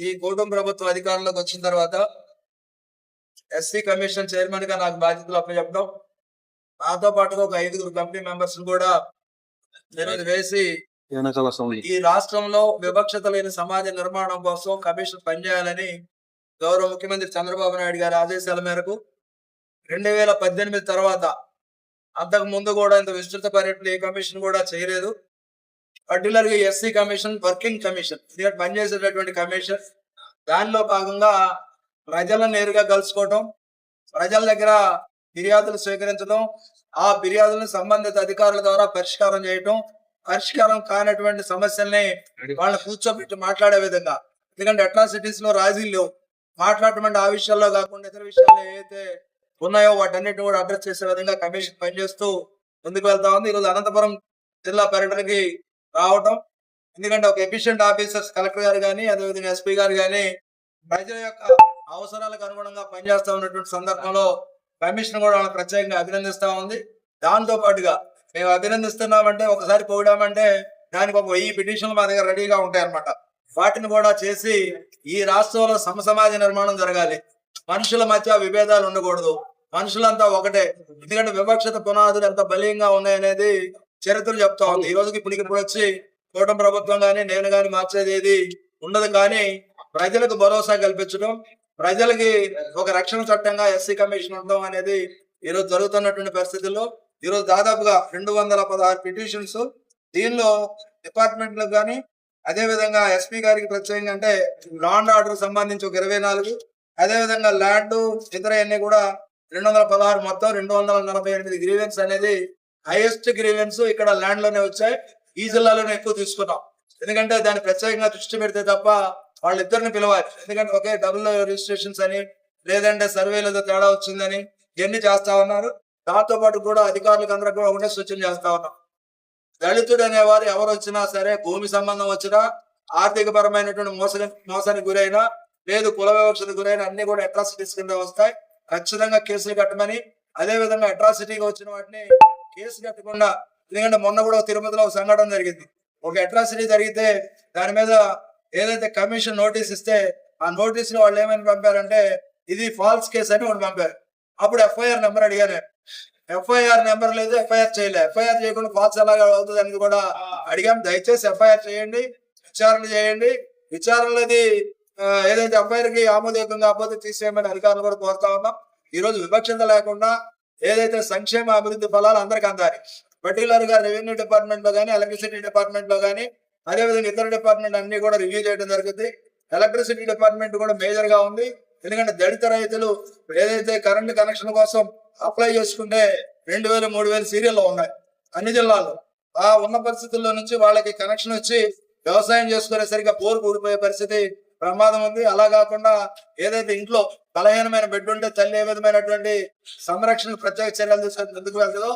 ఈ కూటమి ప్రభుత్వం అధికారంలోకి వచ్చిన తర్వాత ఎస్సీ కమిషన్ చైర్మన్ గా నాకు బాధ్యతలు అప్పచెప్పడం, నాతో పాటుగా ఒక 5 కమిటీ మెంబర్స్ కూడా వేసి ఈ రాష్ట్రంలో వివక్షత లేని సమాజ నిర్మాణం కోసం కమిషన్ పనిచేయాలని గౌరవ ముఖ్యమంత్రి చంద్రబాబు నాయుడు గారి ఆదేశాల మేరకు 2018 తర్వాత అంతకు ముందు కూడా ఇంత విస్తృత పర్యటన ఏ కమిషన్ కూడా చేయలేదు. పర్టికులర్ గా ఎస్సీ కమిషన్ వర్కింగ్ కమిషన్, ఇక్కడ పనిచేసేటటువంటి కమిషన్. దానిలో భాగంగా ప్రజలను నేరుగా కలుసుకోవటం, ప్రజల దగ్గర ఫిర్యాదులు స్వీకరించడం, ఆ ఫిర్యాదులను సంబంధిత అధికారుల ద్వారా పరిష్కారం చేయటం, పరిష్కారం కానటువంటి సమస్యల్ని వాళ్ళని కూర్చోబెట్టి మాట్లాడే విధంగా. ఎందుకంటే అట్రాసిటీస్ లో రాజీలు లేవు, మాట్లాడటం ఆ విషయాల్లో కాకుండా ఇతర విషయాలు ఏవైతే ఉన్నాయో వాటన్నిటిని కూడా అడ్రస్ చేసే విధంగా కమిషన్ పనిచేస్తూ ముందుకు వెళ్తా ఉంది. ఈరోజు అనంతపురం జిల్లా పర్యటనకి రావటం, ఎందుకంటే ఒక ఎఫిషియెంట్ ఆఫీసర్స్ కలెక్టర్ గారు కానీ అదేవిధంగా ఎస్పీ గారు కానీ ప్రజల యొక్క అవసరాలకు అనుగుణంగా పనిచేస్తా ఉన్నటువంటి సందర్భంలో కమిషన్ కూడా వాళ్ళని ప్రత్యేకంగా అభినందిస్తా ఉంది. దాంతో పాటుగా మేము అభినందిస్తున్నామంటే, ఒకసారి పోవడామంటే దానికి ఒక 1000 పిటిషన్లు మా దగ్గర రెడీగా ఉంటాయి అన్నమాట. వాటిని కూడా చేసి ఈ రాష్ట్రంలో సమసమాజ నిర్మాణం జరగాలి, మనుషుల మధ్య విభేదాలు ఉండకూడదు, మనుషులంతా ఒకటే. ఎందుకంటే వివక్షత పునాదులు ఎంత బలీయంగా ఉన్నాయనేది చరిత్ర చెప్తా ఉంది. ఈ రోజుకి ఇప్పుడు వచ్చి కూటమి ప్రభుత్వం కానీ నేను కానీ మార్చేది ఏది ఉండదు. కానీ ప్రజలకు భరోసా కల్పించడం, ప్రజలకి ఒక రక్షణ చట్టంగా ఎస్సీ కమిషన్ ఉండడం అనేది ఈరోజు జరుగుతున్నటువంటి పరిస్థితుల్లో ఈరోజు దాదాపుగా 216 పిటిషన్స్. దీనిలో డిపార్ట్మెంట్లకు కానీ అదేవిధంగా ఎస్పీ గారికి ప్రత్యేకంగా అంటే లా అండ్ ఆర్డర్ సంబంధించి ఒక 24, అదేవిధంగా ల్యాండ్ ఇతర అన్ని కూడా 216, మొత్తం 248 గ్రీవెన్స్ అనేది హైయెస్ట్ గ్రీవెన్స్ ఇక్కడ ల్యాండ్ లోనే వచ్చాయి. ఈ జిల్లాలోనే ఎక్కువ తీసుకున్నాం, ఎందుకంటే దాన్ని ప్రత్యేకంగా దృష్టి పెడితే తప్ప వాళ్ళిద్దరిని పిలవాలి. ఎందుకంటే ఒకే డబుల్ రిజిస్ట్రేషన్స్ అని, లేదంటే సర్వేలో తేడా వచ్చిందని ఇవన్నీ చేస్తా ఉన్నారు. దాంతో పాటు కూడా అధికారులకు అందరూ కూడా ఒకటే సూచన చేస్తా ఉన్నాం. దళితుడు అనేవారు ఎవరు వచ్చినా సరే, భూమి సంబంధం వచ్చినా, ఆర్థిక పరమైనటువంటి మోసానికి గురైనా, లేదు కుల వివక్షకు గురైన అన్ని కూడా అట్రాసిటీస్ కింద వస్తాయి. ఖచ్చితంగా కేసులు కట్టమని, అదే విధంగా అట్రాసిటీగా వచ్చిన వాటిని కేసు కట్టకుండా, ఎందుకంటే మొన్న కూడా తిరుపతిలో ఒక సంఘటన జరిగింది. ఒక అట్రాసిటీ జరిగితే దాని మీద ఏదైతే కమిషన్ నోటీస్ ఇస్తే ఆ నోటీస్ లో వాళ్ళు ఏమైనా పంపారంటే ఇది ఫాల్స్ కేసు అని వాళ్ళు పంపారు. అప్పుడు ఎఫ్ఐఆర్ నెంబర్ అడిగాను, ఎఫ్ఐఆర్ నెంబర్ లేదు, ఎఫ్ఐఆర్ చేయలేదు. ఎఫ్ఐఆర్ చేయకుండా ఫాల్స్ ఎలాగా అవుతుంది అని కూడా అడిగాం. దయచేసి ఎఫ్ఐఆర్ చేయండి, విచారణ చేయండి. విచారణది ఏదైతే ఎఫ్ఐఆర్ కి ఆమోదయోగ్యం కాకపోతే తీసేయమని అధికారులు కూడా కోరుతా ఉన్నాం. ఈ రోజు వివక్షత లేకుండా ఏదైతే సంక్షేమ అభివృద్ధి ఫలాలు అందరికి అందాలి. పర్టికులర్ గా రెవెన్యూ డిపార్ట్మెంట్ లో కానీ, ఎలక్ట్రిసిటీ డిపార్ట్మెంట్ లో కానీ, అదేవిధంగా ఇతర డిపార్ట్మెంట్ అన్ని కూడా రివ్యూ చేయడం జరుగుతుంది. ఎలక్ట్రిసిటీ డిపార్ట్మెంట్ కూడా మేజర్ గా ఉంది, ఎందుకంటే దళిత రైతులు ఏదైతే కరెంట్ కనెక్షన్ కోసం అప్లై చేసుకుంటే 2000, 3000 సీరియల్లో ఉన్నాయి అన్ని జిల్లాల్లో. ఆ ఉన్న పరిస్థితుల్లో నుంచి వాళ్ళకి కనెక్షన్ వచ్చి వ్యవసాయం చేసుకునేసరిగా బోర్ కూడిపోయే పరిస్థితి ప్రమాదం ఉంది. అలా కాకుండా ఏదైతే ఇంట్లో బలహీనమైన బిడ్డ ఉంటే తల్లి ఏ విధమైనటువంటి సంరక్షణ ప్రత్యేక చర్యలు తీసుకొని ముందుకు వెళ్తుందో,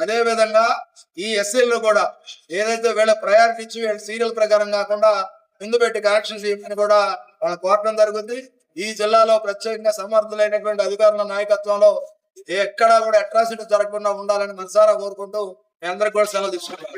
అదే విధంగా ఈ ఎస్సీల్లో కూడా ఏదైతే వీళ్ళ ప్రయారిటీ ఇచ్చి వీళ్ళ సీరియల్ ప్రకారం కాకుండా ముందు పెట్టి కనెక్షన్స్ ఇవ్వని కూడా వాళ్ళ కోరడం జరుగుతుంది. ఈ జిల్లాలో ప్రత్యేకంగా సమర్థులైనటువంటి అధికారుల నాయకత్వంలో ఎక్కడా కూడా అట్రాసిటీ జరగకుండా ఉండాలని మనసారా కోరుకుంటూ మీ అందరికి కూడా సెలవు తీసుకుంటాం.